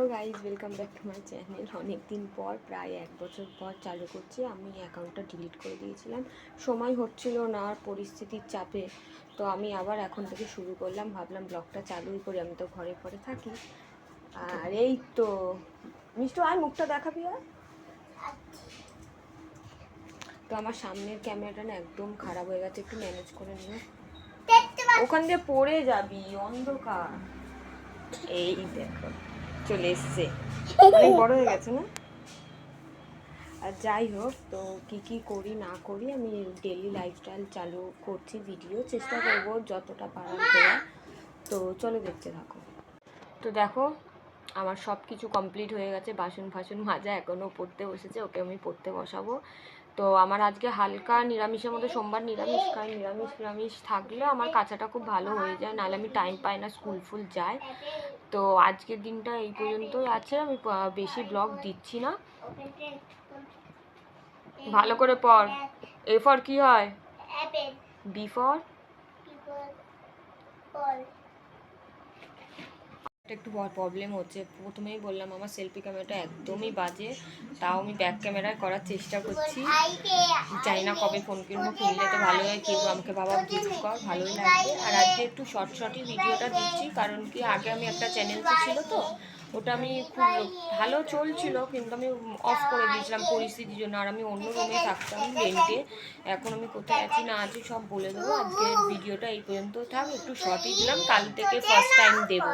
Guys, welcome back to my channel. অনেক দিন পর, প্রায় 1 বছর পর চালু করছি। আমি অ্যাকাউন্টটা ডিলিট করে দিয়েছিলাম, সময় হচ্ছিল না আর পরিস্থিতির চাপে। তো আমি আবার এখন থেকে শুরু করলাম, ভাবলাম ব্লগটা চালুই করি, আমি তো ঘরে ঘরে থাকি। আর এই তো মিষ্টু, আর মুখটা দেখাবি। আর তো আমার সামনের ক্যামেরাটা না একদম খারাপ হয়ে গেছে, একটু ম্যানেজ করে নিও। ওখান দিয়ে পড়ে যাবি, অন্ধকার। এই দেখো চলে এসছে, অনেক বড় হয়ে গেছে না? আর যাই হোক, তো কি করি না করি আমি ডেলি লাইফস্টাইল চালু করছি, ভিডিও চেষ্টা করবো যতটা পারার দেওয়া। তো চলো দেখতে থাকো। তো দেখো আমার সব কিছু কমপ্লিট হয়ে গেছে, বাসন ফাসন মাজা এখনও পড়তে বসেছে, ওকে আমি পড়তে বসাবো। তো আমার আজকে হালকা নিরামিষের মধ্যে, সোমবার নিরামিষ খাই, নিরামিষ থাকলে আমার কাঁচাটা খুব ভালো হয়ে যায়, নাহলে আমি টাইম পাই না, স্কুল ফুল যায়। তো আজকের দিনটা এই পর্যন্তই আছে, আমি বেশি ব্লগ দিচ্ছি না। ভালো করে পড়। এ ফর কি হয়? বি ফর একটু প্রবলেম হচ্ছে। প্রথমেই বললাম আমার সেলফি ক্যামেরাটা একদমই বাজে, তাও আমি ব্যাক ক্যামেরায় করার চেষ্টা করছি। জানি না কবে ফোন কিনবো, কিনলে তো ভালো হয়, কিনবো আমাকে বাবা গিফট কর, ভালোই লাগবে। আর আজকে একটু শর্টই ভিডিওটা দিচ্ছি, কারণ কি আগে আমি একটা চ্যানেল তো ছিল, তো ওটা আমি খুব ভালো চলছিল, কিন্তু আমি অফ করে দিয়েছিলাম পরিস্থিতির জন্য। আর আমি অন্য রুমে থাকতাম রেন্টে, এখন আমি কোথায় আছি না আছি সব বলে দেবো। আজকের ভিডিওটা এই পর্যন্ত থাক, একটু শর্টই দিলাম, কাল থেকে ফার্স্ট টাইম দেবো।